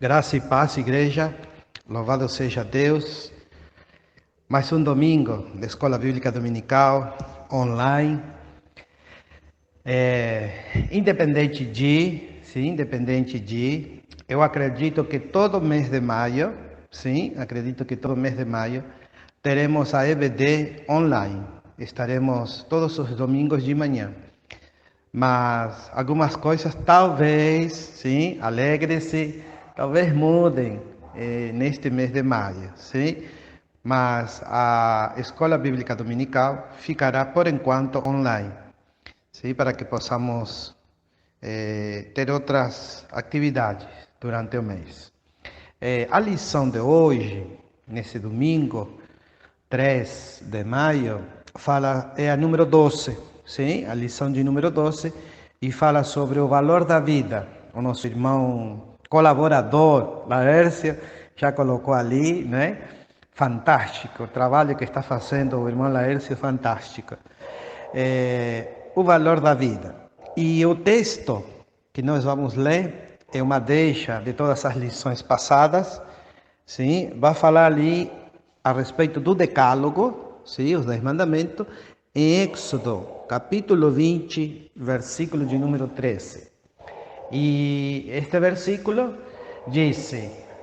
Graça e paz, igreja. Louvado seja Deus. Mais um domingo da Escola Bíblica Dominical, online. Eu acredito que todo mês de maio, teremos a EBD online. Estaremos todos os domingos de manhã. Mas algumas coisas talvez, sim, alegre-se, talvez mudem neste mês de maio, sim? Mas a Escola Bíblica Dominical ficará por enquanto online, sim? Para que possamos ter outras atividades durante o mês. A lição de hoje, nesse domingo, 3 de maio, é a número 12, sim? A lição de número 12, e fala sobre o valor da vida. O nosso irmão colaborador, Laércio, já colocou ali, né? Fantástico, o trabalho que está fazendo o irmão Laércio, fantástico. O valor da vida. E o texto que nós vamos ler é uma deixa de todas as lições passadas, sim? Vai falar ali a respeito do decálogo, sim, os 10 mandamentos, em Êxodo, capítulo 20, versículo de número 13. E este versículo diz: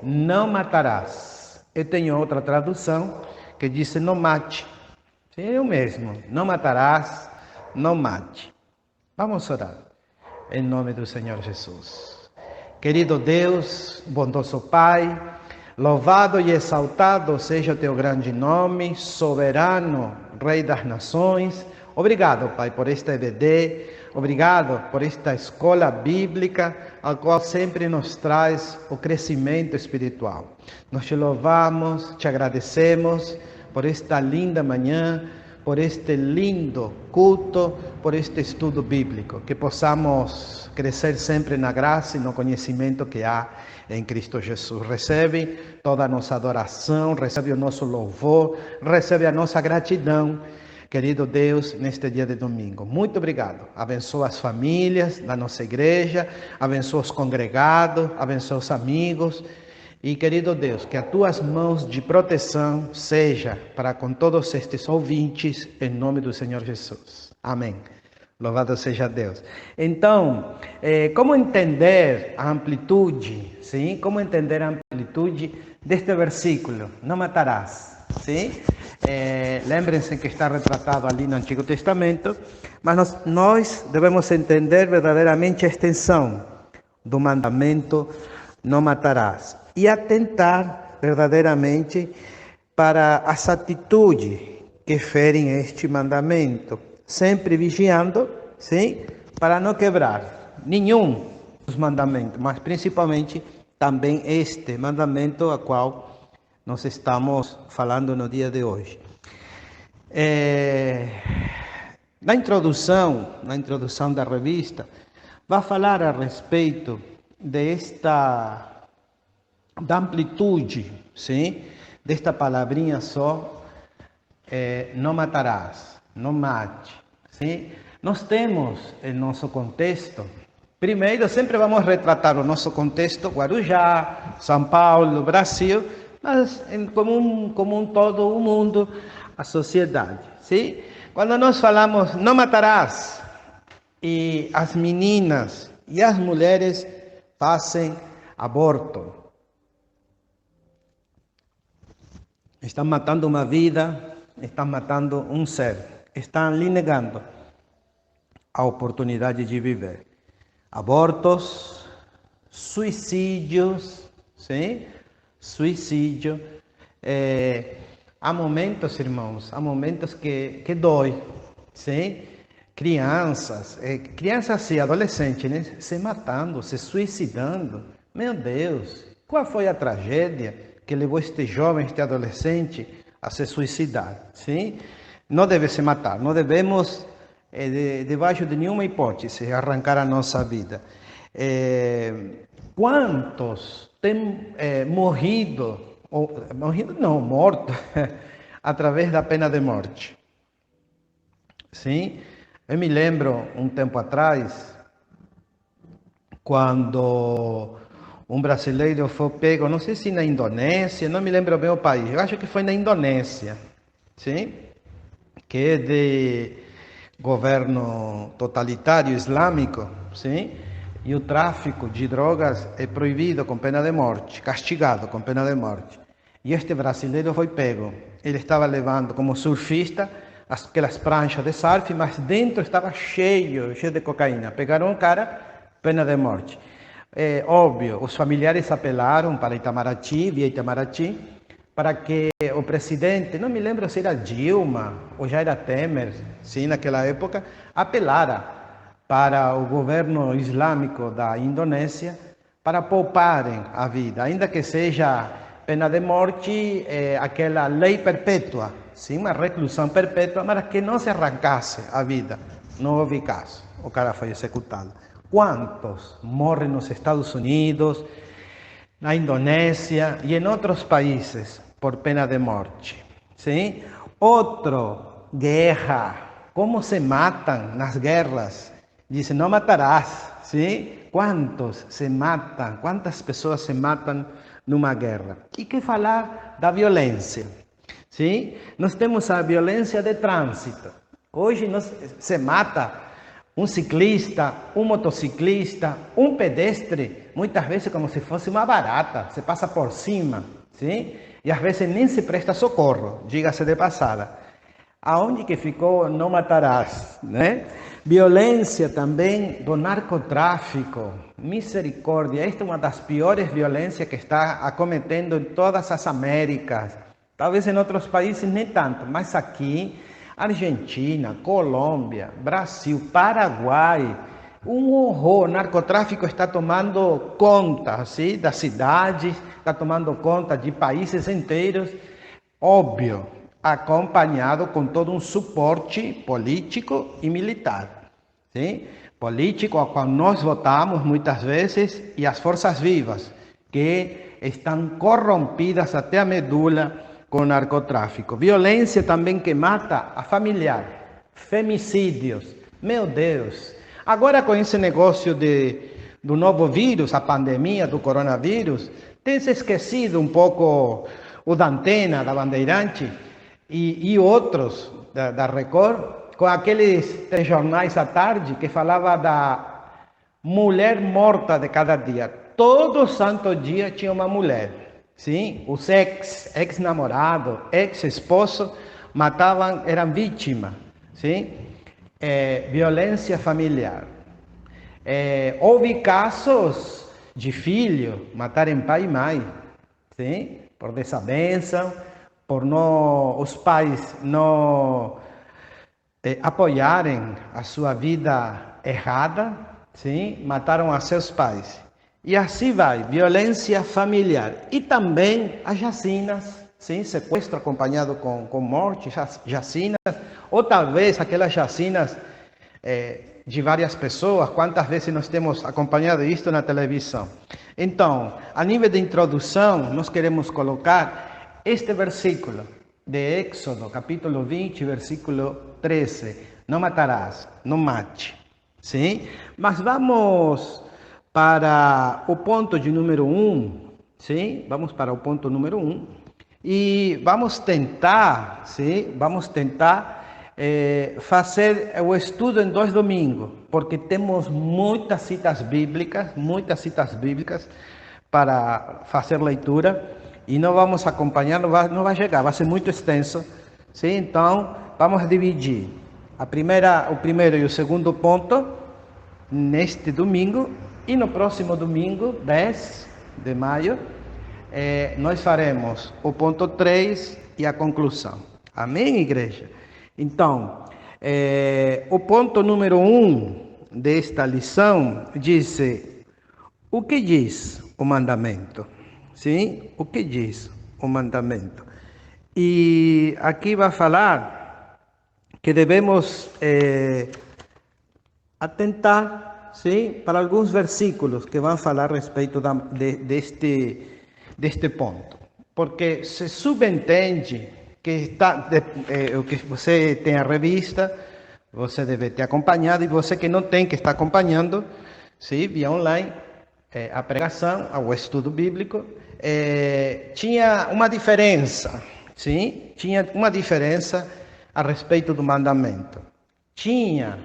não matarás. Eu tenho outra tradução que diz: não mate. É o mesmo, não matarás, não mate. Vamos orar, em nome do Senhor Jesus. Querido Deus, bondoso Pai, louvado e exaltado seja o teu grande nome, soberano, Rei das nações. Obrigado, Pai, por esta EBD, obrigado por esta escola bíblica, a qual sempre nos traz o crescimento espiritual. Nós te louvamos, te agradecemos por esta linda manhã, por este lindo culto, por este estudo bíblico, que possamos crescer sempre na graça e no conhecimento que há em Cristo Jesus. Recebe toda a nossa adoração, recebe o nosso louvor, recebe a nossa gratidão, querido Deus, neste dia de domingo. Muito obrigado. Abençoa as famílias da nossa igreja, abençoa os congregados, abençoa os amigos. E, querido Deus, que as tuas mãos de proteção seja para com todos estes ouvintes, em nome do Senhor Jesus. Amém. Louvado seja Deus. Então, como entender a amplitude, sim? Como entender a amplitude deste versículo? Não matarás, sim? Lembrem-se que está retratado ali no Antigo Testamento, mas nós devemos entender verdadeiramente a extensão do mandamento não matarás e atentar verdadeiramente para as atitudes que ferem este mandamento, sempre vigiando, sim, para não quebrar nenhum dos mandamentos, mas principalmente também este mandamento a qual nós estamos falando no dia de hoje. Na introdução da revista, vai falar a respeito da amplitude, sim, desta palavrinha só, não matarás, não mate, sim. Nós temos em nosso contexto, primeiro sempre vamos retratar o nosso contexto, Guarujá, São Paulo, Brasil, mas como um todo o mundo, a sociedade, sim. Quando nós falamos não matarás, e as meninas e as mulheres fazem aborto, estão matando uma vida, estão matando um ser, estão lhe negando a oportunidade de viver. Abortos, suicídios, sim? Suicídio. Há momentos, irmãos, que dói, sim? Crianças e adolescentes, né? Se matando, se suicidando. Meu Deus, qual foi a tragédia que levou este jovem, este adolescente a se suicidar? Sim? Não deve se matar, não devemos, debaixo de nenhuma hipótese, arrancar a nossa vida. Quantos têm morrido morto, através da pena de morte? Sim? Eu me lembro, um tempo atrás, quando um brasileiro foi pego, não sei se na Indonésia, não me lembro bem o país, eu acho que foi na Indonésia, sim? Que é de governo totalitário islâmico, sim? E o tráfico de drogas é proibido com pena de morte, castigado com pena de morte. E este brasileiro foi pego. Ele estava levando como surfista aquelas pranchas de surf, mas dentro estava cheio de cocaína. Pegaram o cara, pena de morte. É óbvio, os familiares apelaram para Itamaraty, via Itamaraty, para que o presidente, não me lembro se era Dilma ou já era Temer, sim, naquela época, apelara para o governo islâmico da Indonésia para pouparem a vida, ainda que seja pena de morte, aquela lei perpétua, sim, uma reclusão perpétua, mas que não se arrancasse a vida. Não houve caso, o cara foi executado. Quantos morrem nos Estados Unidos, na Indonésia e em outros países por pena de morte? Sim? Outro, guerra. Como se matam nas guerras? Dizem, não matarás. Sim? Quantos se matam? Quantas pessoas se matam numa guerra? E que falar da violência? Sim? Nós temos a violência de trânsito. Hoje se mata um ciclista, um motociclista, um pedestre, muitas vezes como se fosse uma barata, se passa por cima, sim? E às vezes nem se presta socorro, diga-se de passada. Aonde que ficou não matarás, né? Violência também do narcotráfico, misericórdia, esta é uma das piores violências que está acometendo em todas as Américas. Talvez em outros países nem tanto, mas aqui Argentina, Colômbia, Brasil, Paraguai, um horror. O narcotráfico está tomando conta, sim, das cidades, está tomando conta de países inteiros, óbvio, acompanhado com todo um suporte político e militar, sim? Político ao qual nós votamos muitas vezes e as forças vivas, que estão corrompidas até a medula com o narcotráfico. Violência também que mata a familiar. Femicídios. Meu Deus. Agora com esse negócio do novo vírus, a pandemia do coronavírus, tem se esquecido um pouco o da Antena, da Bandeirante e outros da Record, com aqueles jornais à tarde que falava da mulher morta de cada dia. Todo santo dia tinha uma mulher. Sim, os ex-namorado, ex-esposo matavam, eram vítimas, sim? Violência familiar. Houve casos de filho matarem pai e mãe, sim? Por desavença, por não, os pais não apoiarem a sua vida errada, sim? Mataram a seus pais. E assim vai, violência familiar. E também as jacinas, sim? Sequestro acompanhado com morte, jacinas, ou talvez aquelas jacinas de várias pessoas. Quantas vezes nós temos acompanhado isto na televisão? Então, a nível de introdução, nós queremos colocar este versículo de Éxodo, capítulo 20, versículo 13. Não matarás, não mate, sim? Mas vamos para o ponto de número 1, sim? Vamos para o ponto número 1 e vamos tentar, sim? Vamos tentar fazer o estudo em 2 domingos, porque temos muitas citas bíblicas para fazer leitura e não vamos acompanhar, não vai chegar, vai ser muito extenso, sim? Então, vamos dividir o primeiro e o segundo ponto neste domingo. E no próximo domingo, 10 de maio, nós faremos o ponto 3 e a conclusão. Amém, igreja? Então, o ponto número 1 desta lição diz: o que diz o mandamento? Sim? O que diz o mandamento? E aqui vai falar que devemos atentar, sim, para alguns versículos que vão falar a respeito deste ponto. Porque se subentende que o que você tem a revista, você deve ter acompanhado, e você que não tem, que está acompanhando, sim, via online, a pregação, ao estudo bíblico, tinha uma diferença, sim? Tinha uma diferença a respeito do mandamento. Tinha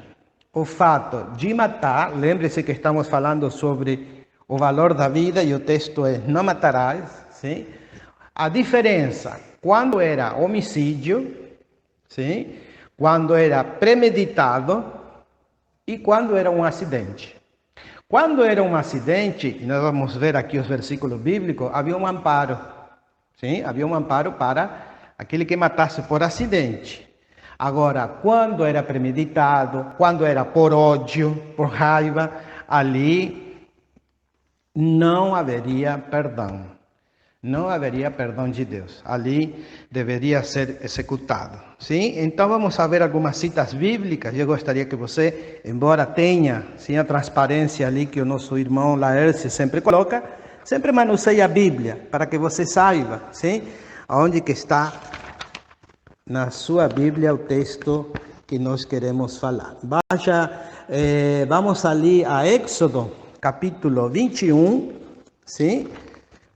o fato de matar, lembre-se que estamos falando sobre o valor da vida e o texto é não matarás, sim? A diferença, quando era homicídio, sim? Quando era premeditado e quando era um acidente. Quando era um acidente, e nós vamos ver aqui os versículos bíblicos, havia um amparo. Sim? Havia um amparo para aquele que matasse por acidente. Agora, quando era premeditado, quando era por ódio, por raiva, ali não haveria perdão. Não haveria perdão de Deus. Ali deveria ser executado. Sim? Então vamos ver algumas citas bíblicas. Eu gostaria que você, embora tenha sim, a transparência ali que o nosso irmão Laércio sempre coloca, sempre manuseie a Bíblia, para que você saiba, sim? Onde que está na sua Bíblia o texto que nós queremos falar. Vamos ali a Éxodo, capítulo 21, sim?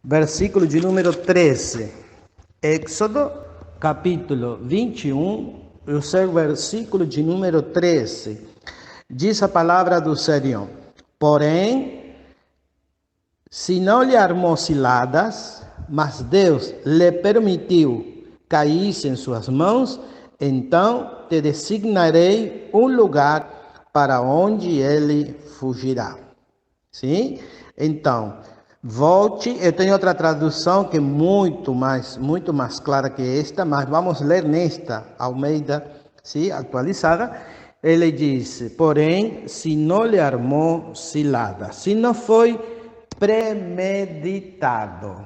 Versículo de número 13. Éxodo, capítulo 21, o seu versículo de número 13. Diz a palavra do Senhor: porém, se não lhe armou ciladas, mas Deus lhe permitiu caísse em suas mãos, então te designarei um lugar para onde ele fugirá. Sim? Então, volte, eu tenho outra tradução que é muito mais clara que esta, mas vamos ler nesta, Almeida, sim, atualizada. Ele diz, porém, se não lhe armou cilada, se não foi premeditado,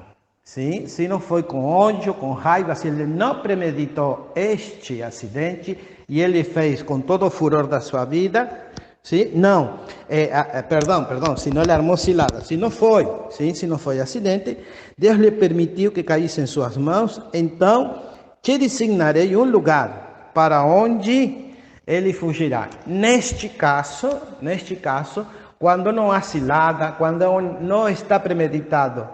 sim? Se não foi com ódio, com raiva, se ele não premeditou este acidente e ele fez com todo o furor da sua vida, sim? Não, perdão, se não lhe armou cilada, se não foi, sim? Se não foi acidente, Deus lhe permitiu que caísse em suas mãos, então te designarei um lugar para onde ele fugirá. Neste caso, quando não há cilada, quando não está premeditado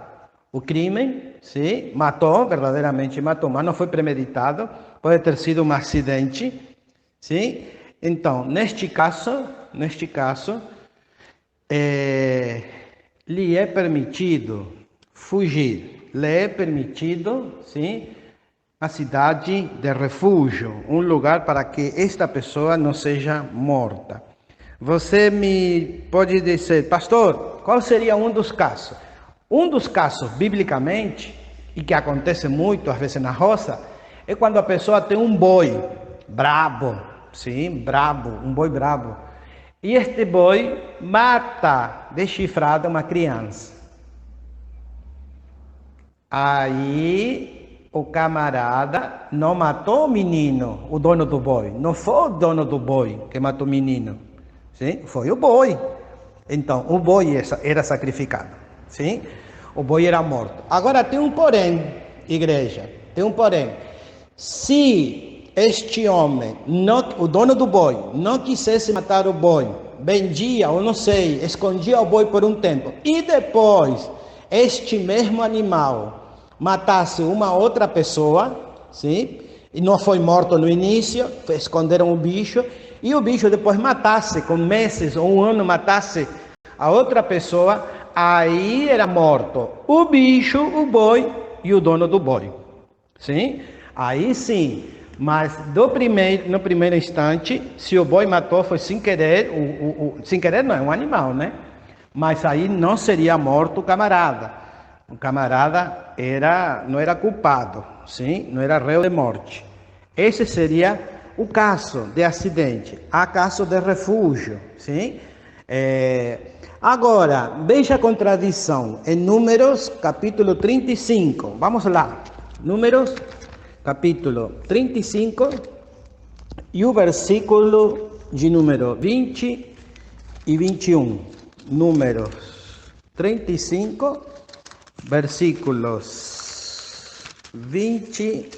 o crime, sim, verdadeiramente matou, mas não foi premeditado, pode ter sido um acidente, sim? Então, neste caso, lhe é permitido fugir, lhe é permitido, sim, a cidade de refúgio, um lugar para que esta pessoa não seja morta. Você me pode dizer, pastor, qual seria um dos casos? Um dos casos, biblicamente, e que acontece muito, às vezes na roça, é quando a pessoa tem um boi brabo, sim, um boi brabo. E este boi mata de chifrada uma criança. Aí o camarada não matou o menino, o dono do boi. Não foi o dono do boi que matou o menino, sim? Foi o boi. Então, o boi era sacrificado, sim? O boi era morto. Agora tem um porém, igreja, tem um porém. Se este homem, o dono do boi, não quisesse matar o boi, vendia, ou não sei, escondia o boi por um tempo, e depois este mesmo animal matasse uma outra pessoa, sim? E não foi morto no início, esconderam o bicho, e o bicho depois matasse, com meses ou um ano matasse a outra pessoa, aí era morto o bicho, o boi e o dono do boi, sim? Aí sim, mas no primeiro instante, se o boi matou foi sem querer, sem querer não, é um animal, né? Mas aí não seria morto o camarada. O camarada não era culpado, sim? Não era réu de morte. Esse seria o caso de acidente. Há caso de refúgio, sim? Agora, veja a contradição em Números, capítulo 35. Vamos lá. Números, capítulo 35, e o versículo de número 20 e 21. Números 35, versículos 20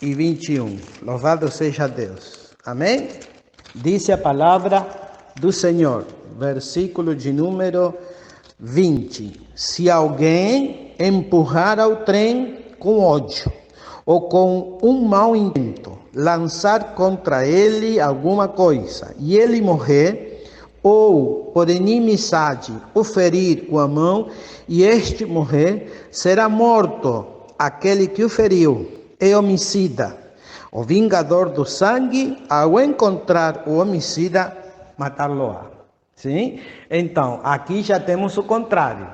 e 21. Louvado seja Deus. Amém? Diz a palavra do Senhor, versículo de número 20. Se alguém empurrar ao trem com ódio ou com um mau intento, lançar contra ele alguma coisa e ele morrer, ou por inimizade o ferir com a mão e este morrer, será morto aquele que o feriu, é homicida. O vingador do sangue, ao encontrar o homicida, matá-lo-á. Sim? Então, aqui já temos o contrário.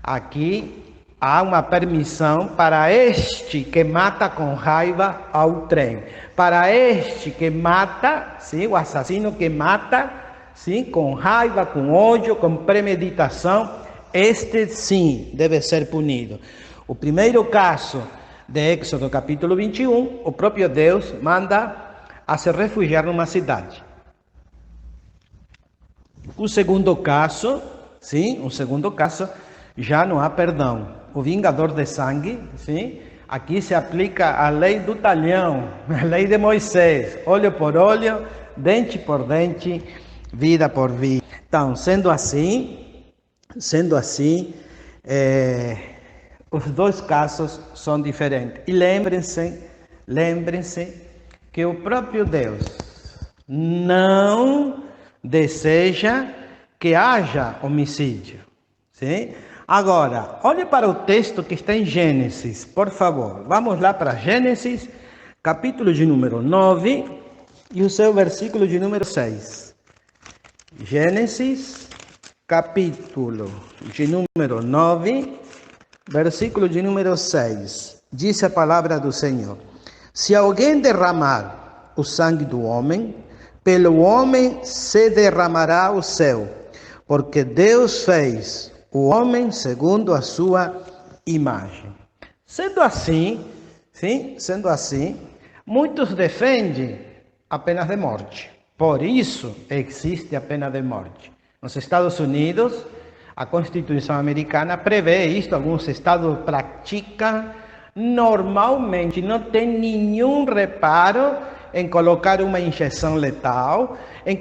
Aqui há uma permissão para este que mata com raiva ao trem. Para este que mata, sim, o assassino que mata, sim, com raiva, com ódio, com premeditação, este sim deve ser punido. O primeiro caso de Êxodo capítulo 21, o próprio Deus manda a se refugiar numa cidade. O segundo caso, sim, já não há perdão. O vingador de sangue, sim, aqui se aplica a lei do talhão, a lei de Moisés, olho por olho, dente por dente, vida por vida. Então, sendo assim, os dois casos são diferentes. E lembrem-se que o próprio Deus não deseja que haja homicídio. Sim? Agora, olhe para o texto que está em Gênesis, por favor. Vamos lá para Gênesis, capítulo de número 9 e o seu versículo de número 6. Gênesis, capítulo de número 9, versículo de número 6. Diz a palavra do Senhor: se alguém derramar o sangue do homem, pelo homem se derramará o céu, porque Deus fez o homem segundo a sua imagem. Sendo assim, muitos defendem a pena de morte. Por isso existe a pena de morte. Nos Estados Unidos, a Constituição americana prevê isto, alguns estados praticam, normalmente não tem nenhum reparo em colocar uma injeção letal, em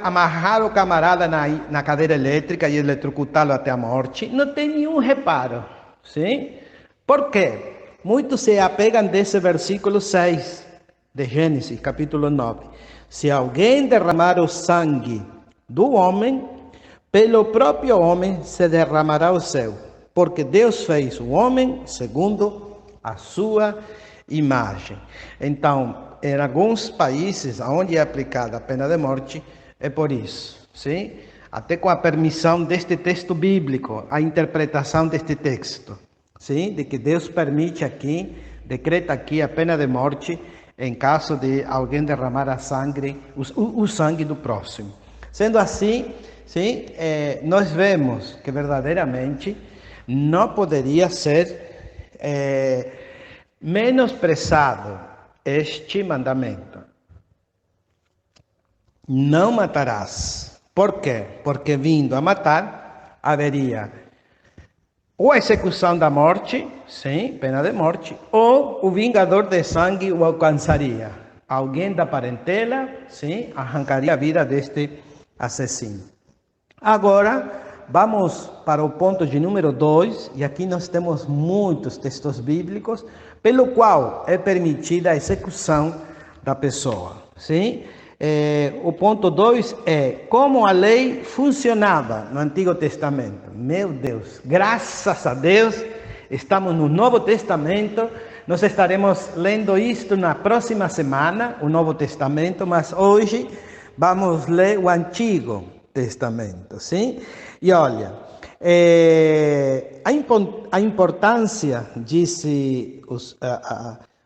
amarrar o camarada na cadeira elétrica e eletrocutá-lo até a morte. Não tem nenhum reparo. Sim? Por quê? Muitos se apegam desse versículo 6 de Gênesis, capítulo 9. Se alguém derramar o sangue do homem, pelo próprio homem se derramará o céu, porque Deus fez o homem segundo a sua imagem. Então, em alguns países onde é aplicada a pena de morte, é por isso, sim? Até com a permissão deste texto bíblico, a interpretação deste texto, sim? De que Deus permite aqui, decreta aqui a pena de morte em caso de alguém derramar o sangue do próximo. Sendo assim, sim, nós vemos que verdadeiramente não poderia ser menosprezado este mandamento. Não matarás. Por quê? Porque vindo a matar, haveria ou a execução da morte, sim, pena de morte, ou o vingador de sangue o alcançaria. Alguém da parentela, sim, arrancaria a vida deste assassino. Agora, vamos para o ponto de número 2, e aqui nós temos muitos textos bíblicos, pelo qual é permitida a execução da pessoa. Sim? O ponto 2 é como a lei funcionava no Antigo Testamento. Meu Deus, graças a Deus, estamos no Novo Testamento. Nós estaremos lendo isto na próxima semana, o Novo Testamento, mas hoje vamos ler o Antigo Testamento. Sim? E olha, a importância, disse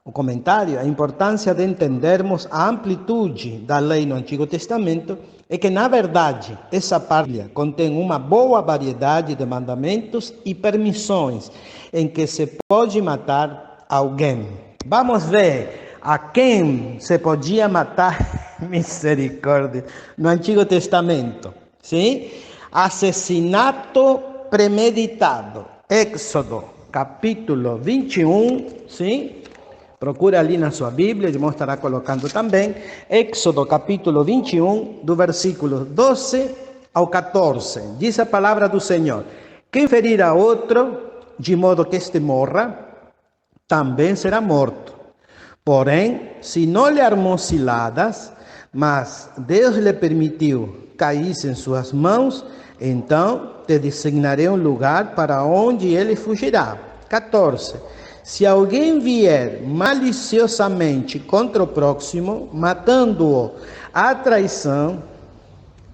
o comentário, a importância de entendermos a amplitude da lei no Antigo Testamento é que, na verdade, essa parte contém uma boa variedade de mandamentos e permissões em que se pode matar alguém. Vamos ver a quem se podia matar, misericórdia, no Antigo Testamento. Sim? Assassinato premeditado. Êxodo, capítulo 21, sim? Procura ali na sua Bíblia, ele estará colocando também. Êxodo, capítulo 21, do versículo 12 ao 14, diz a palavra do Senhor: quem ferir a outro, de modo que este morra, também será morto. Porém, se não lhe armou ciladas, mas Deus lhe permitiu cair em suas mãos, então te designarei um lugar para onde ele fugirá. 14. Se alguém vier maliciosamente contra o próximo, matando-o à traição,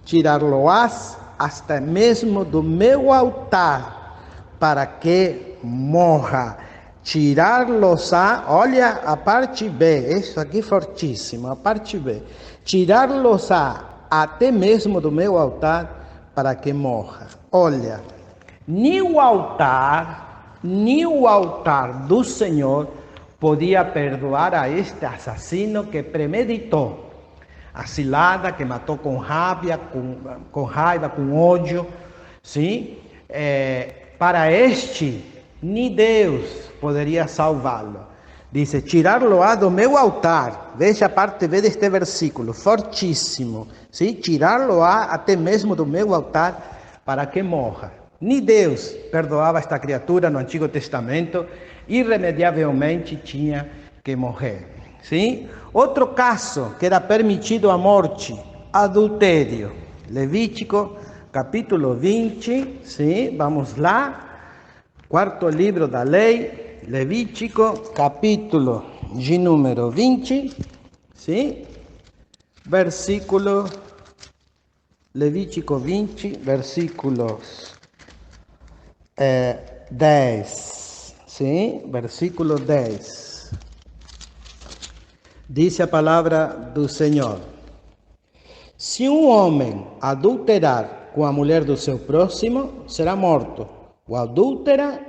tirar-lo-ás até mesmo do meu altar, para que morra. Tirar-los-á, olha a parte B, isso aqui fortíssimo, a parte B. Tirar-los-á até mesmo do meu altar, para que morra. Olha, nem o altar do Senhor podia perdoar a este assassino que premeditou a cilada, que matou com raiva, com ódio, sim? Para este, nem Deus poderia salvá-lo. Diz, tirar-lo-á do meu altar. Veja a parte B deste versículo, fortíssimo. Sim? Tirar-lo-á até mesmo do meu altar, para que morra. Nem Deus perdoava esta criatura no Antigo Testamento, irremediavelmente tinha que morrer. Sim? Outro caso que era permitido a morte, adultério. Levítico, capítulo 20, sim? Vamos lá. Quarto livro da lei, Levítico, capítulo de número 20, sim? Versículo, Levítico 20, versículos 10, sim? Versículo 10. Diz a palavra do Senhor: se um homem adulterar com a mulher do seu próximo, será morto. O adúltera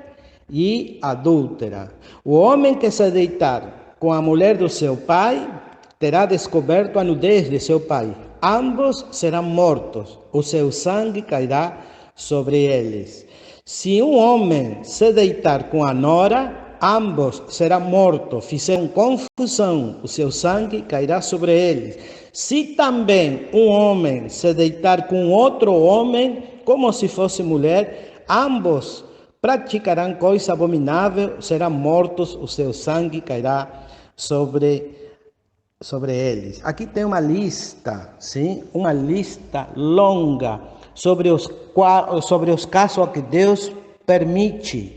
e adúltera. O homem que se deitar com a mulher do seu pai, terá descoberto a nudez de seu pai. Ambos serão mortos. O seu sangue cairá sobre eles. Se um homem se deitar com a nora, ambos serão mortos, fizeram confusão, o seu sangue cairá sobre eles. Se também um homem se deitar com outro homem, como se fosse mulher, ambos praticarão coisa abominável, serão mortos, o seu sangue cairá sobre eles. Aqui tem uma lista, sim? Uma lista longa sobre os casos que Deus permite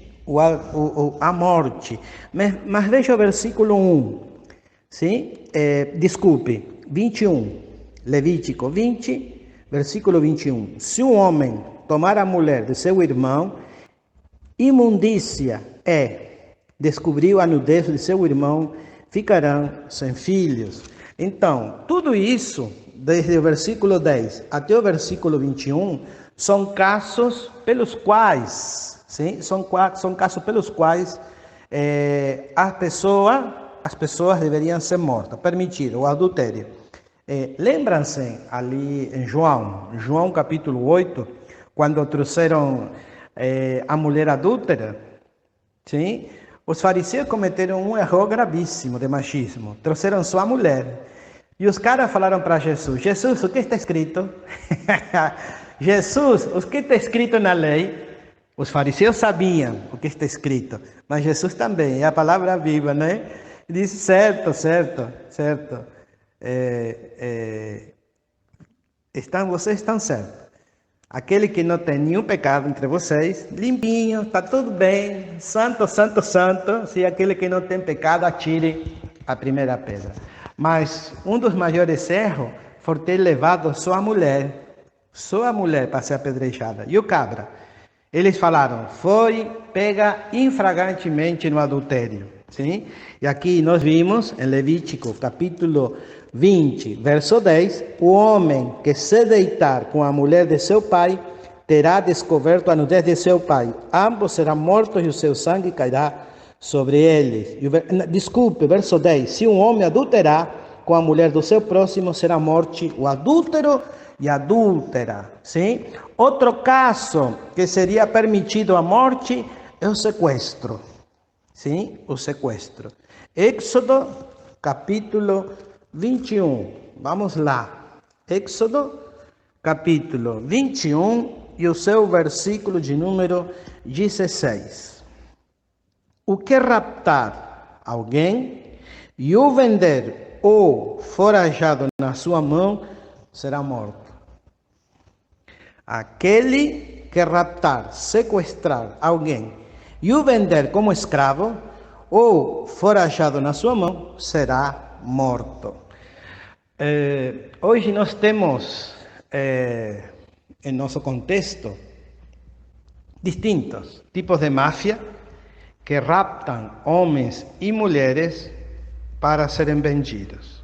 a morte. Mas veja o versículo 1, sim? Desculpe, 21, Levítico 20, versículo 21. Se um homem tomar a mulher de seu irmão, imundícia descobriu a nudez de seu irmão, ficarão sem filhos. Então, tudo isso, desde o versículo 10 até o versículo 21, são casos pelos quais, sim, são casos pelos quais as pessoas deveriam ser mortas, permitido o adultério. Lembram-se ali em João capítulo 8, quando trouxeram a mulher adúltera, sim? Os fariseus cometeram um erro gravíssimo de machismo. Trouxeram só a mulher. E os caras falaram para Jesus: Jesus, o que está escrito? Jesus, o que está escrito na lei? Os fariseus sabiam o que está escrito, mas Jesus também, é a palavra viva, né? E disse: certo. Vocês estão certos. Aquele que não tem nenhum pecado entre vocês, limpinho, está tudo bem, santo. Se aquele que não tem pecado, atire a primeira pedra. Mas um dos maiores erros foi ter levado só a mulher para ser apedrejada. E o cabra? Eles falaram, foi pega infragantemente no adultério. Sim? E aqui nós vimos em Levítico capítulo 20, verso 10, o homem que se deitar com a mulher de seu pai, terá descoberto a nudez de seu pai. Ambos serão mortos e o seu sangue cairá sobre eles. Desculpe, verso 10, se um homem adulterar com a mulher do seu próximo, será morte o adúltero e a adúltera. Sim? Outro caso que seria permitido a morte é o sequestro. Sim? O sequestro. Êxodo capítulo 21. Vamos lá. Êxodo capítulo 21 e o seu versículo de número 16. O que raptar alguém e o vender ou forajado na sua mão será morto. Aquele que raptar, sequestrar alguém e o vender como escravo ou forajado na sua mão será morto. Hoje nós temos em nosso contexto distintos tipos de máfia que raptam homens e mulheres para serem vendidos.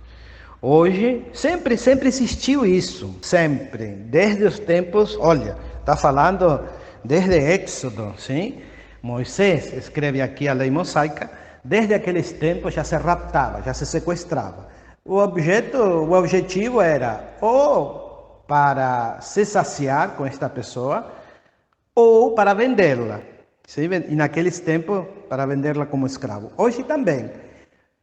Hoje, sempre existiu isso, sempre, desde os tempos, olha, está falando desde Éxodo, sim? Moisés escreve aqui a lei mosaica, desde aqueles tempos já se raptava, já se sequestrava. O objetivo era ou para se saciar com esta pessoa, ou para vendê-la. Sim? E naqueles tempos, para vendê-la como escravo. Hoje também.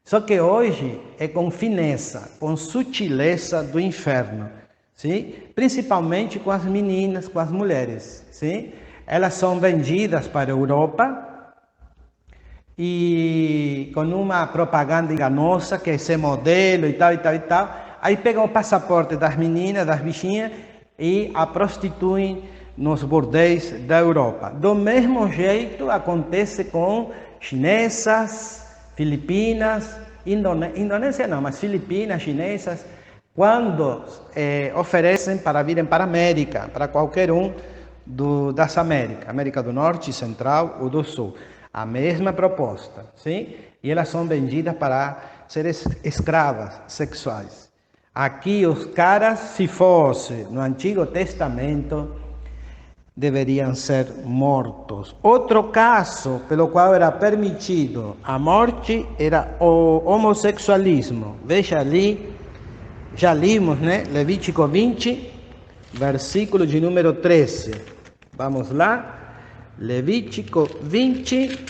Só que hoje é com fineza, com sutileza do inferno. Sim? Principalmente com as meninas, com as mulheres. Sim? Elas são vendidas para a Europa e com uma propaganda enganosa, que é esse modelo e tal. Aí pegam o passaporte das meninas, das bichinhas e a prostituem nos bordéis da Europa. Do mesmo jeito acontece com chinesas, filipinas, Indonésia não, mas Filipinas, chinesas, quando oferecem para virem para a América, para qualquer um das Américas, América do Norte, Central ou do Sul. A mesma proposta, sim? E elas são vendidas para ser escravas sexuais. Aqui os caras, se fosse no Antigo Testamento, deveriam ser mortos. Outro caso pelo qual era permitido a morte era o homossexualismo. Veja ali, já limos, né? Levítico 20, versículo de número 13. Vamos lá. Levítico 20,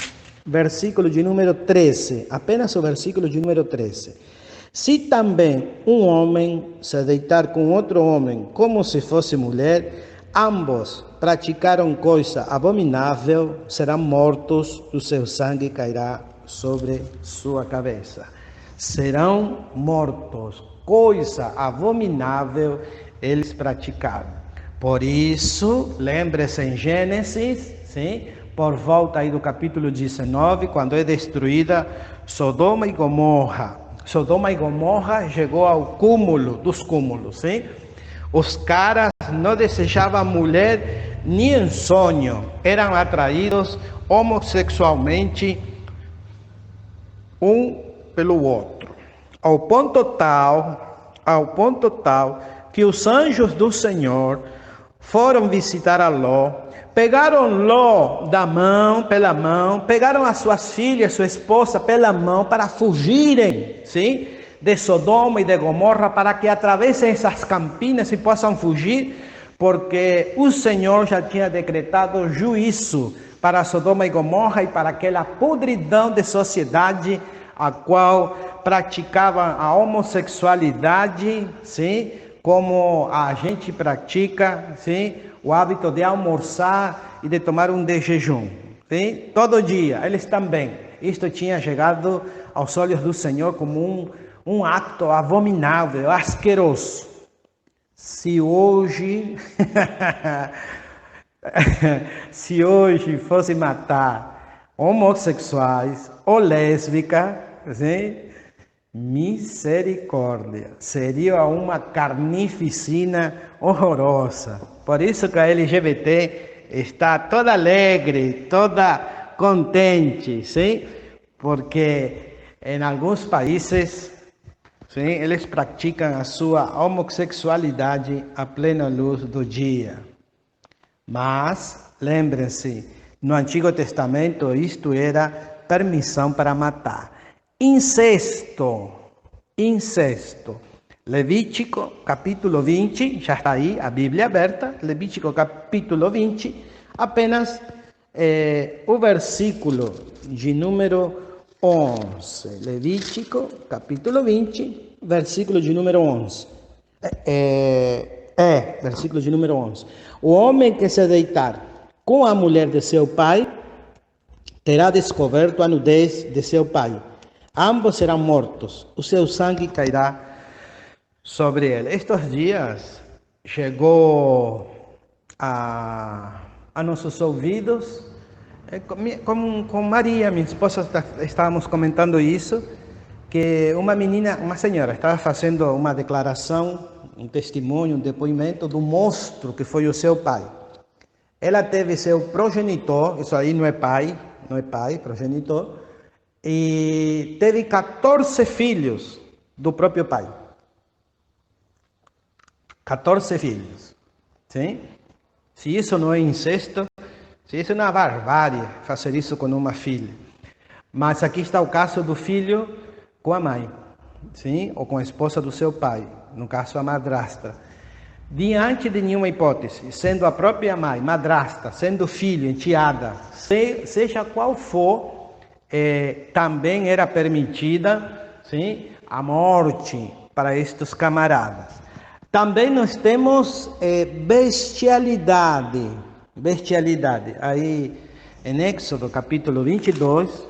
versículo de número 13. Apenas o versículo de número 13. Se também um homem se deitar com outro homem como se fosse mulher, ambos praticaram coisa abominável, serão mortos, o seu sangue cairá sobre sua cabeça. Serão mortos, coisa abominável eles praticaram. Por isso, lembre-se em Gênesis, sim? Por volta aí do capítulo 19, quando é destruída Sodoma e Gomorra. Sodoma e Gomorra chegou ao cúmulo dos cúmulos, sim? Os caras não desejavam mulher nem em sonho, eram atraídos homossexualmente um pelo outro, ao ponto tal que os anjos do Senhor foram visitar a Ló, pegaram Ló pela mão, pegaram as suas filhas, sua esposa pela mão para fugirem, sim? De Sodoma e de Gomorra, para que atravessem essas campinas e possam fugir, porque o Senhor já tinha decretado juízo para Sodoma e Gomorra e para aquela podridão de sociedade a qual praticavam a homossexualidade, sim? Como a gente pratica, sim? O hábito de almoçar e de tomar de jejum, sim? Todo dia, eles também. Isto tinha chegado aos olhos do Senhor como um acto abominável, asqueroso. Se hoje fosse matar homossexuais ou lésbicas, sim? Misericórdia, seria uma carnificina horrorosa. Por isso que a LGBT está toda alegre, toda contente, sim? Porque em alguns países, sim, eles praticam a sua homossexualidade à plena luz do dia. Mas, lembrem-se, no Antigo Testamento isto era permissão para matar. Incesto. Levítico capítulo 20, já está aí a Bíblia aberta, Levítico capítulo 20, apenas o versículo de número 11. Levítico capítulo 20, versículo de número 11. versículo de número 11. O homem que se deitar com a mulher de seu pai terá descoberto a nudez de seu pai. Ambos serão mortos, o seu sangue cairá sobre ele. Estes dias chegou a nossos ouvidos, com Maria, minha esposa, estávamos comentando isso, que uma senhora, estava fazendo uma declaração, um testemunho, um depoimento do monstro que foi o seu pai. Ela teve seu progenitor, isso aí não é pai, progenitor, e teve 14 filhos do próprio pai. 14 filhos, sim? Se isso não é incesto, se isso não é barbárie, fazer isso com uma filha. Mas aqui está o caso do filho com a mãe, sim? Ou com a esposa do seu pai, no caso a madrasta. Diante de nenhuma hipótese, sendo a própria mãe, madrasta, sendo filho, enteada, seja qual for, também era permitida, sim, a morte para estes camaradas. Também nós temos bestialidade. Aí em Éxodo capítulo 22,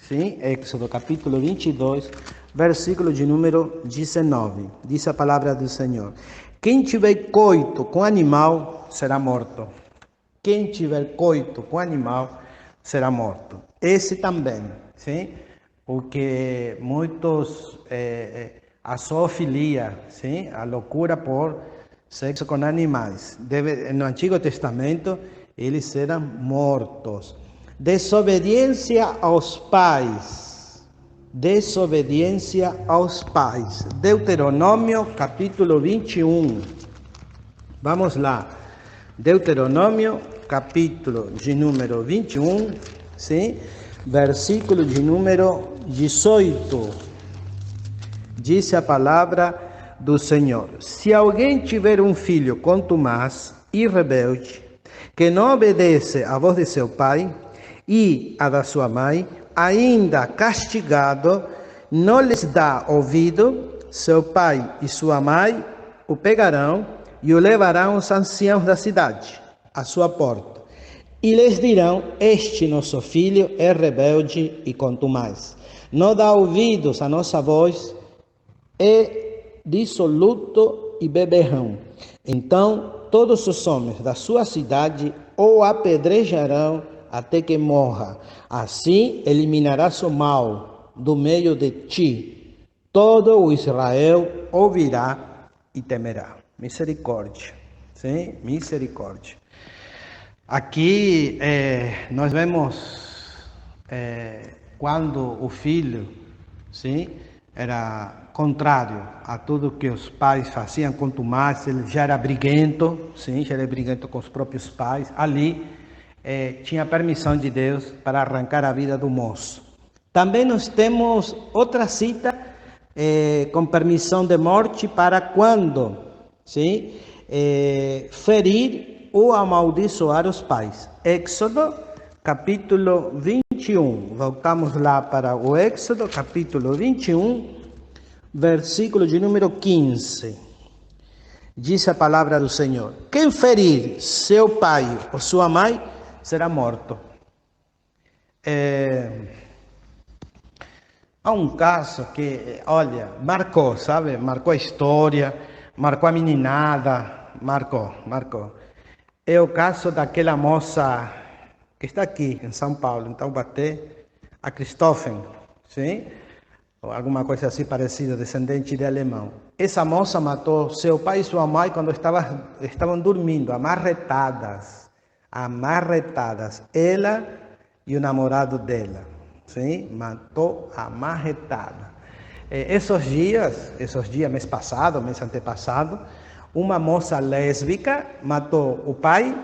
sim, Éxodo capítulo 22, versículo de número 19. Diz a palavra do Senhor: quem tiver coito com animal será morto. Quem tiver coito com animal será morto. Esse também, sim? Porque muitos, a zoofilia, sim? A loucura por sexo com animais. No Antigo Testamento, eles eram mortos. Desobediência aos pais. Desobediência aos pais. Deuteronômio capítulo 21. Vamos lá. Deuteronômio capítulo de número 21, sim? Versículo de número 18. Diz a palavra do Senhor: se alguém tiver um filho contumaz e rebelde, que não obedece à voz de seu pai e à da sua mãe, ainda castigado, não lhes dá ouvido, seu pai e sua mãe o pegarão e o levarão aos anciãos da cidade, à sua porta, e lhes dirão: este nosso filho é rebelde e contumaz, não dá ouvidos à nossa voz, é dissoluto e beberrão. Então todos os homens da sua cidade o apedrejarão até que morra. Assim eliminarás o mal do meio de ti. Todo o Israel ouvirá e temerá. Misericórdia, sim? Misericórdia. Aqui nós vemos quando o filho, sim, era contrário a tudo que os pais faziam, quanto mais ele já era briguento, sim, já era briguento com os próprios pais. Ali tinha permissão de Deus para arrancar a vida do moço. Também nós temos outra cita com permissão de morte para quando, sim, ferir ou amaldiçoar os pais. Éxodo capítulo 21. Voltamos lá para o Éxodo capítulo 21, versículo de número 15. Diz a palavra do Senhor: quem ferir seu pai ou sua mãe será morto. Há um caso que, olha, marcou, sabe? Marcou a história, marcou a meninada, marcou. É o caso daquela moça que está aqui em São Paulo, em Taubaté, a Christoffen, sim? Ou alguma coisa assim parecida, descendente de alemão. Essa moça matou seu pai e sua mãe quando estavam dormindo, amarretadas, ela e o namorado dela, sim? Matou amarretada. Esses dias, mês passado, mês antepassado, uma moça lésbica matou o pai,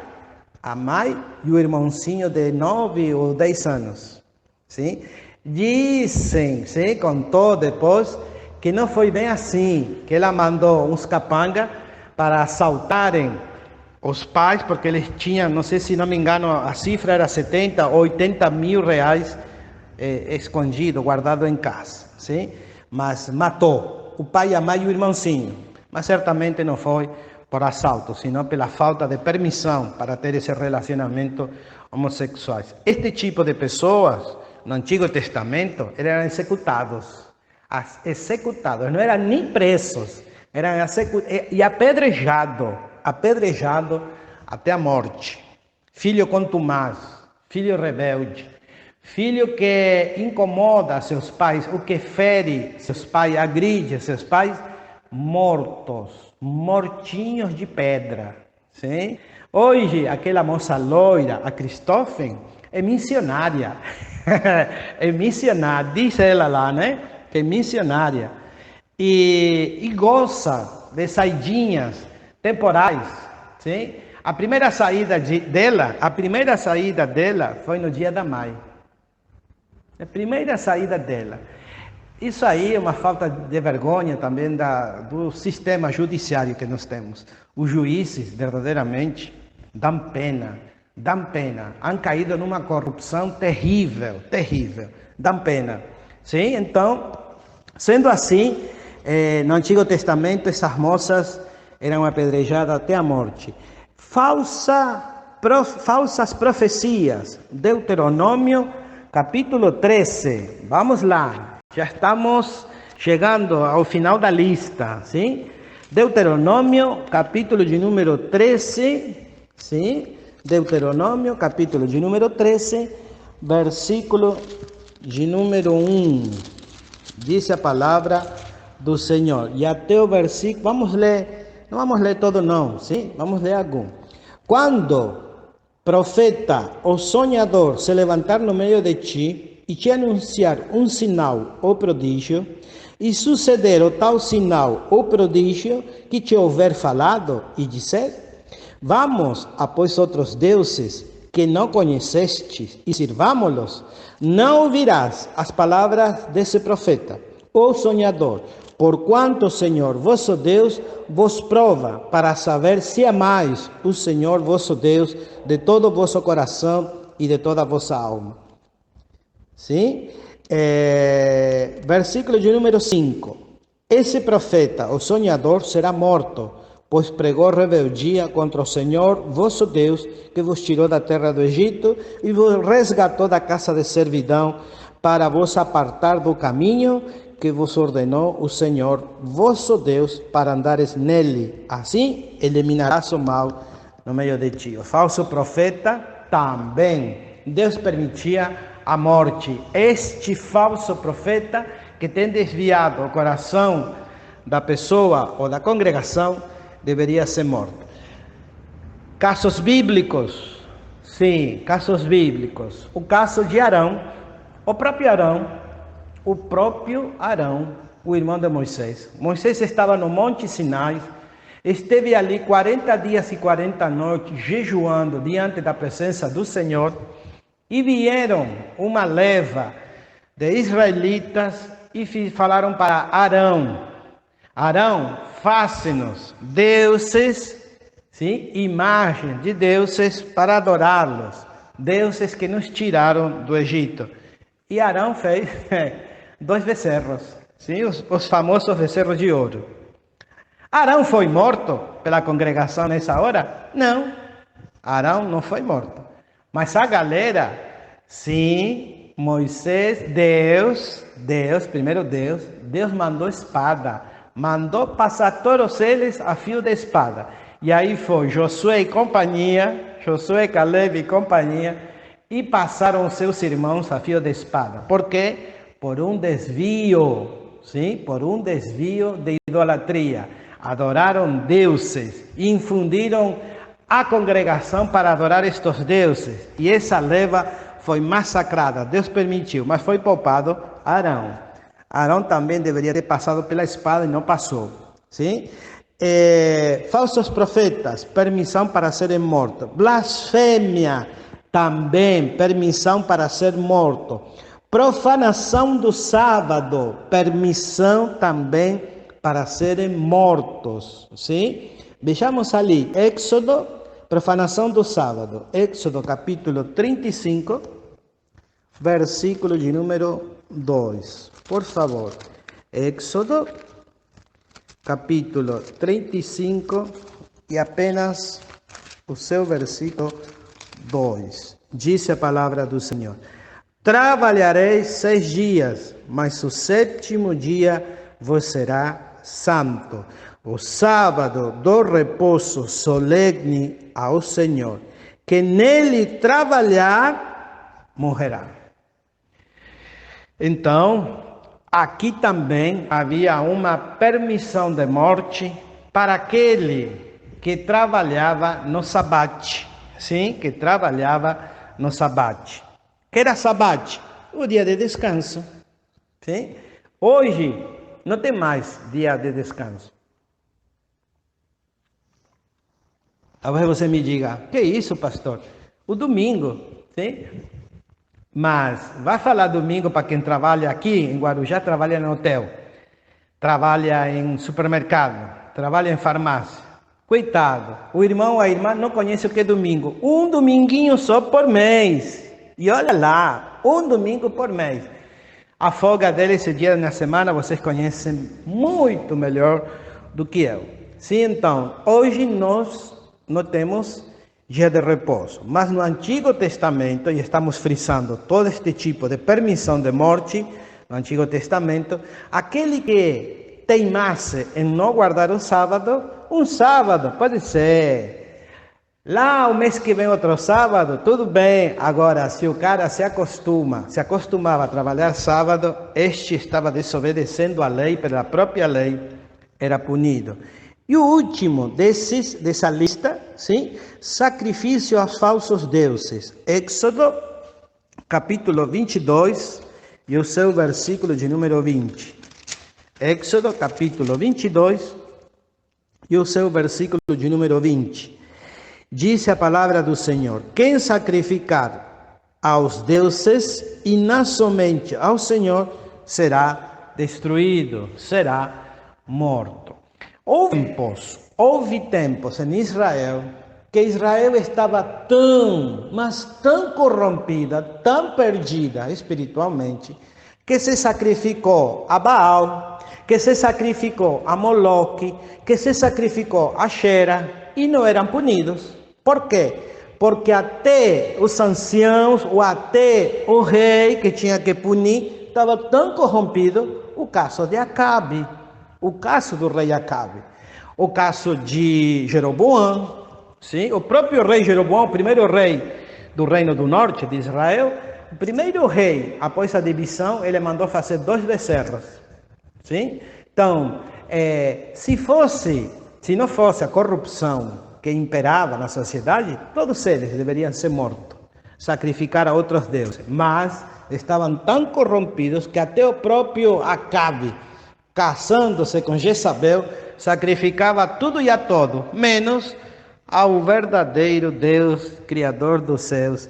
a mãe e o irmãozinho de 9 ou 10 anos, sim? Dizem, sim, contou depois, que não foi bem assim, que ela mandou uns capanga para assaltarem os pais, porque eles tinham, não sei se não me engano, a cifra era 70 ou 80 mil reais escondido, guardado em casa, sim? Mas matou o pai, a mãe e o irmãozinho. Mas certamente não foi por assalto, sino pela falta de permissão para ter esse relacionamento homossexuais. Este tipo de pessoas, no Antigo Testamento, eram executados, não eram nem presos, eram e apedrejados até a morte. Filho contumaz, filho rebelde, filho que incomoda seus pais, o que fere seus pais, agride seus pais, mortinhos de pedra. Sim? Hoje, aquela moça loira, a Christoffen, é missionária. É missionária, diz ela lá, né? Que é missionária. E goza de saidinhas temporais. Sim? A primeira saída dela foi no dia da mãe. A primeira saída dela. Isso aí é uma falta de vergonha também do sistema judiciário que nós temos. Os juízes, verdadeiramente, dão pena. Han caído numa corrupção terrível. Dão pena. Sim? Então, sendo assim, no Antigo Testamento, essas moças eram apedrejadas até a morte. Falsas profecias. Deuteronômio, capítulo 13. Vamos lá. Já estamos chegando ao final da lista, sim? Deuteronômio, capítulo de número 13, sim? Deuteronômio, capítulo de número 13, versículo de número 1. Diz a palavra do Senhor. E até o versículo, vamos ler, não vamos ler todo não, sim? Vamos ler algum. Quando profeta ou sonhador se levantar no meio de ti, e te anunciar um sinal ou prodígio, e suceder o tal sinal ou prodígio que te houver falado, e disser, vamos após outros deuses que não conheceste, e sirvámo-los, não ouvirás as palavras desse profeta, ou sonhador, porquanto o Senhor vosso Deus vos prova, para saber se amais o Senhor vosso Deus de todo o vosso coração e de toda a vossa alma. Sim? Versículo de número 5. Esse profeta, o sonhador, será morto, pois pregou rebeldia contra o Senhor, vosso Deus, que vos tirou da terra do Egito e vos resgatou da casa de servidão, para vos apartar do caminho que vos ordenou o Senhor, vosso Deus, para andares nele. Assim, eliminarás o mal no meio de ti. O falso profeta também. Deus permitia a morte. Este falso profeta que tem desviado o coração da pessoa ou da congregação deveria ser morto. Casos bíblicos. Sim, casos bíblicos. O caso de Arão, o próprio Arão, o irmão de Moisés. Moisés estava no Monte Sinai, esteve ali 40 dias e 40 noites jejuando diante da presença do Senhor. E vieram uma leva de israelitas e falaram para Arão: Arão, faça-nos deuses, sim, imagens de deuses para adorá-los, deuses que nos tiraram do Egito. E Arão fez 2 becerros, sim, os famosos becerros de ouro. Arão foi morto pela congregação nessa hora? Não, Arão não foi morto. Mas a galera, sim, Moisés, Deus mandou espada, mandou passar todos eles a fio de espada. E aí foi Josué, Caleb e companhia, e passaram seus irmãos a fio de espada. Por quê? Por um desvio, sim, por um desvio de idolatria. Adoraram deuses, infundiram a congregação para adorar estes deuses, e essa leva foi massacrada. Deus permitiu, mas foi poupado Arão. Arão também deveria ter passado pela espada e não passou. Sim? Falsos profetas, permissão para serem mortos. Blasfêmia, também permissão para ser morto. Profanação do sábado, permissão também para serem mortos. Sim? Vejamos ali, Êxodo, profanação do sábado. Êxodo capítulo 35, versículo de número 2. Por favor. Êxodo capítulo 35, e apenas o seu versículo 2. Disse a palavra do Senhor: trabalhareis 6 dias, mas o 7º dia vos será santo. O sábado do repouso solene ao Senhor. Que nele trabalhar, morrerá. Então, aqui também havia uma permissão de morte para aquele que trabalhava no sabate. Sim, que trabalhava no sabate. Que era sabate? O dia de descanso. Sim? Hoje não tem mais dia de descanso. Talvez você me diga, que isso, pastor? O domingo, sim? Mas vai falar domingo para quem trabalha aqui em Guarujá, trabalha no hotel, trabalha em supermercado, trabalha em farmácia. Coitado, o irmão ou a irmã não conhece o que é domingo. Um dominguinho só por mês. E olha lá, um domingo por mês. A folga dele esse dia na semana vocês conhecem muito melhor do que eu. Sim, então, hoje nós não temos dia de repouso. Mas no Antigo Testamento, e estamos frisando todo este tipo de permissão de morte, no Antigo Testamento, aquele que teimasse em não guardar um sábado pode ser. Lá o mês que vem outro sábado, tudo bem. Agora, se o cara se acostumava a trabalhar sábado, este estava desobedecendo a lei, pela própria lei, era punido. E o último dessa lista, sim, sacrifício aos falsos deuses. Êxodo, capítulo 22, e o seu versículo de número 20. Êxodo, capítulo 22, e o seu versículo de número 20. Disse a palavra do Senhor: quem sacrificar aos deuses e não somente ao Senhor, será destruído, será morto. Houve tempos em Israel que Israel estava tão corrompida, tão perdida espiritualmente, que se sacrificou a Baal, que se sacrificou a Moloque, que se sacrificou a Xera e não eram punidos. Por quê? Porque até os anciãos ou até o rei que tinha que punir estava tão corrompido. O caso de Acabe, o caso do rei Acabe, o caso de Jeroboão, sim? O próprio rei Jeroboão, o primeiro rei do reino do norte de Israel, o primeiro rei, após a divisão, ele mandou fazer 2 becerros, sim? Então, se não fosse a corrupção que imperava na sociedade, todos eles deveriam ser mortos, sacrificar a outros deuses, mas estavam tão corrompidos que até o próprio Acabe, casando-se com Jezabel, sacrificava tudo e a todo, menos ao verdadeiro Deus, Criador dos céus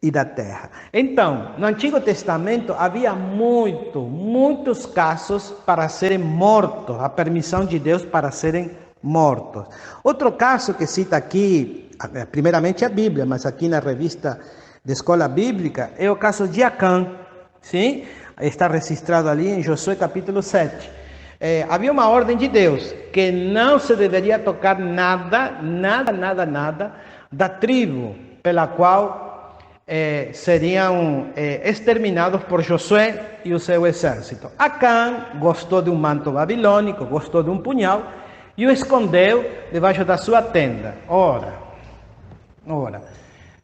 e da terra. Então, no Antigo Testamento havia muitos casos para serem mortos, a permissão de Deus para serem mortos. Outro caso que cita aqui, primeiramente a Bíblia, mas aqui na revista de Escola Bíblica, é o caso de Acã, sim? Está registrado ali em Josué capítulo 7. Havia uma ordem de Deus que não se deveria tocar nada da tribo pela qual seriam exterminados por Josué e o seu exército. Acã gostou de um manto babilônico, gostou de um punhal e o escondeu debaixo da sua tenda. Ora,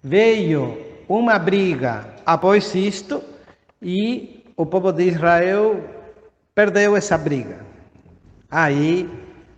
veio uma briga após isto e o povo de Israel perdeu essa briga. Aí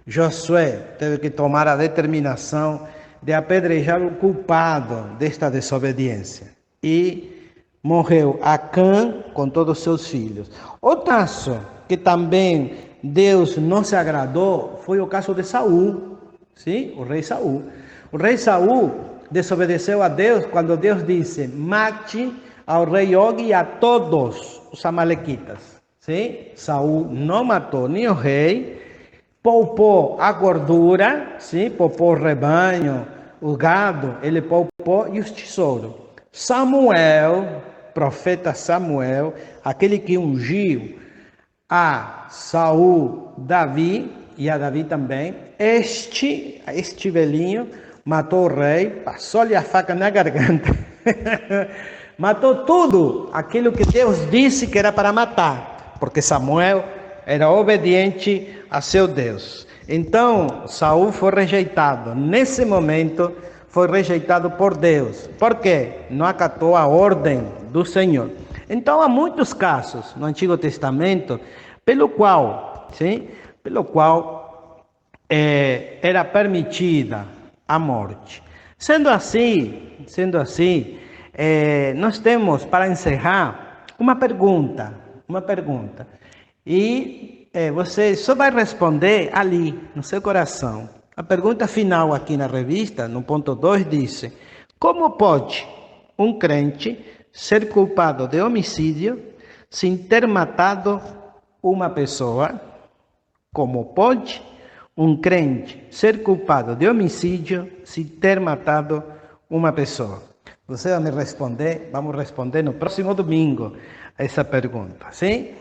Josué teve que tomar a determinação de apedrejar o culpado desta desobediência. E morreu Acã com todos os seus filhos. Outro caso que também Deus não se agradou foi o caso de Saul, sim? O rei Saul. O rei Saul desobedeceu a Deus quando Deus disse: mate ao rei Og e a todos os amalequitas. Sim? Saul não matou nem o rei, poupou a gordura, sim? Poupou o rebanho, o gado, ele poupou e os tesouros. Samuel, profeta Samuel, aquele que ungiu a Saul, Davi, e a Davi também. Este velhinho matou o rei, passou-lhe a faca na garganta, matou tudo aquilo que Deus disse que era para matar, porque Samuel era obediente a seu Deus. Então, Saul foi rejeitado. Nesse momento, foi rejeitado por Deus. Por quê? Não acatou a ordem do Senhor. Então, há muitos casos no Antigo Testamento pelo qual era permitida a morte. Sendo assim, nós temos, para encerrar, uma pergunta. E você só vai responder ali, no seu coração. A pergunta final aqui na revista, no ponto 2, diz: como pode um crente ser culpado de homicídio sem ter matado uma pessoa? Como pode um crente ser culpado de homicídio sem ter matado uma pessoa? Você vai me responder, vamos responder no próximo domingo essa pergunta, sim?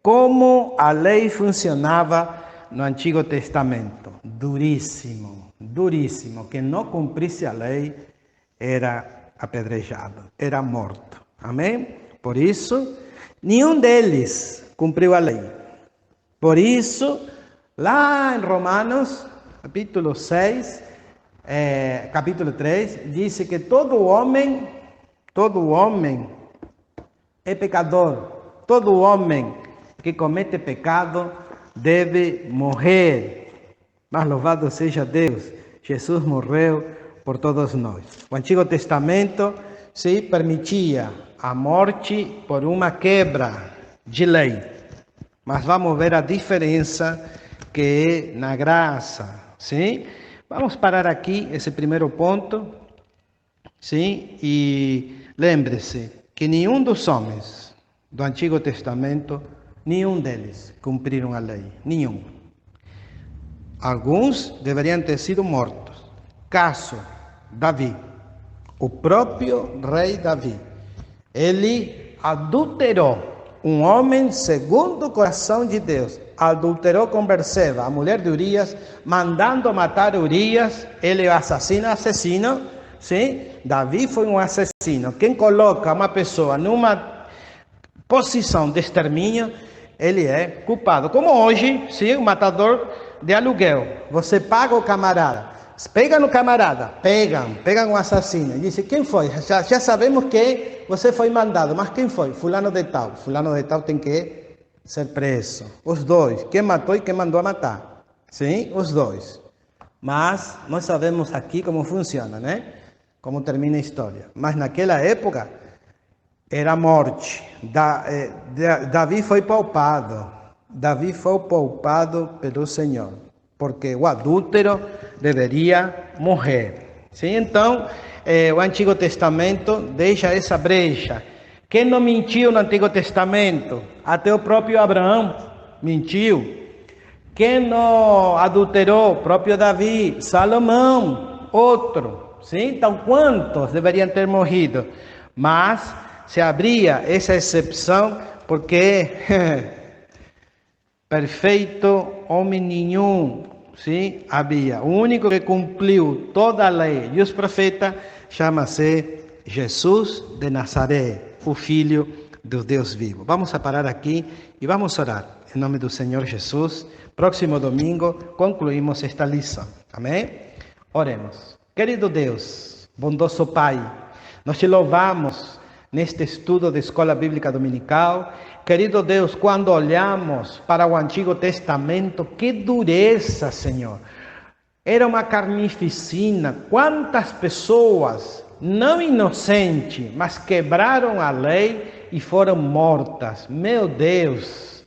Como a lei funcionava no Antigo Testamento? Duríssimo. Quem não cumprisse a lei era apedrejado, era morto. Amém? Por isso, nenhum deles cumpriu a lei. Por isso, lá em Romanos, capítulo 6, capítulo 3, diz que todo homem é pecador. Todo homem que comete pecado deve morrer. Mas louvado seja Deus, Jesus morreu por todos nós. O Antigo Testamento se permitia a morte por uma quebra de lei. Mas vamos ver a diferença que é na graça, sim? Vamos parar aqui esse primeiro ponto, sim? E lembre-se que nenhum dos homens do Antigo Testamento, nenhum deles cumpriram a lei, nenhum. Alguns deveriam ter sido mortos. Caso Davi, o próprio rei Davi, ele adulterou. Um homem segundo o coração de Deus adulterou com Berseba, a mulher de Urias, mandando matar Urias. Ele é assassino, sim? Davi foi um assassino. Quem coloca uma pessoa numa posição de extermínio, ele é culpado. Como hoje, sim, o matador de aluguel. Você paga o camarada. Pegam no camarada, pegam o assassino e dizem: quem foi? Já sabemos que você foi mandado, mas quem foi? Fulano de tal. Fulano de tal tem que ser preso. Os dois, quem matou e quem mandou a matar. Sim, os dois. Mas nós sabemos aqui como funciona, né? Como termina a história. Mas naquela época era morte. Davi foi poupado. Davi foi poupado pelo Senhor, porque o adúltero deveria morrer. Sim? Então, o Antigo Testamento deixa essa brecha. Quem não mentiu no Antigo Testamento? Até o próprio Abraão mentiu. Quem não adulterou? O próprio Davi. Salomão, outro. Sim? Então, quantos deveriam ter morrido? Mas se abria essa exceção porque perfeito homem nenhum, sim, havia. O único que cumpriu toda a lei e os profetas chama-se Jesus de Nazaré, o Filho do Deus vivo. Vamos a parar aqui e vamos orar. Em nome do Senhor Jesus, próximo domingo concluímos esta lição. Amém? Oremos. Querido Deus, bondoso Pai, nós te louvamos neste estudo da Escola Bíblica Dominical. Querido Deus, quando olhamos para o Antigo Testamento, que dureza, Senhor. Era uma carnificina. Quantas pessoas, não inocentes, mas quebraram a lei e foram mortas. Meu Deus,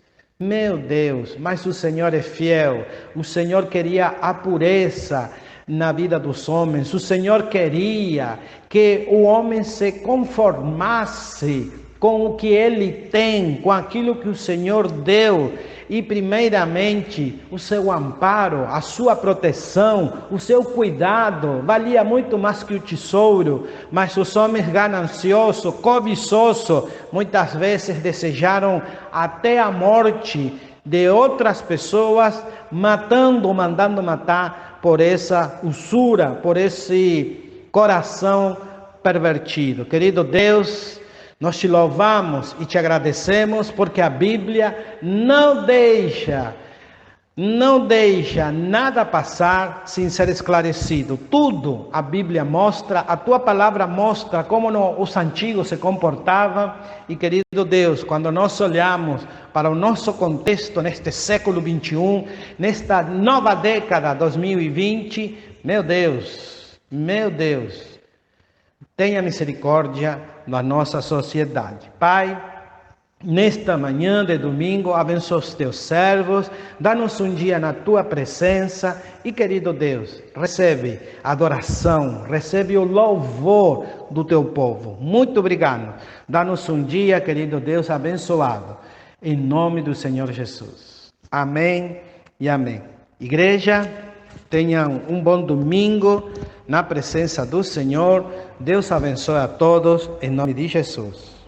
mas o Senhor é fiel. O Senhor queria a pureza na vida dos homens. O Senhor queria que o homem se conformasse com o que ele tem, com aquilo que o Senhor deu, e primeiramente o seu amparo, a sua proteção, o seu cuidado, valia muito mais que o tesouro. Mas os homens gananciosos, cobiçosos, muitas vezes desejaram até a morte de outras pessoas, matando, mandando matar por essa usura, por esse coração pervertido. Querido Deus, nós te louvamos e te agradecemos porque a Bíblia não deixa nada passar sem ser esclarecido. Tudo a Bíblia mostra, a tua palavra mostra como os antigos se comportavam. E querido Deus, quando nós olhamos para o nosso contexto neste século 21, nesta nova década 2020, meu Deus, tenha misericórdia na nossa sociedade. Pai, nesta manhã de domingo, abençoa os teus servos, dá-nos um dia na tua presença e, querido Deus, recebe a adoração, recebe o louvor do teu povo. Muito obrigado. Dá-nos um dia, querido Deus, abençoado, em nome do Senhor Jesus. Amém e amém. Igreja, tenham um bom domingo na presença do Senhor. Deus abençoe a todos, em nome de Jesus.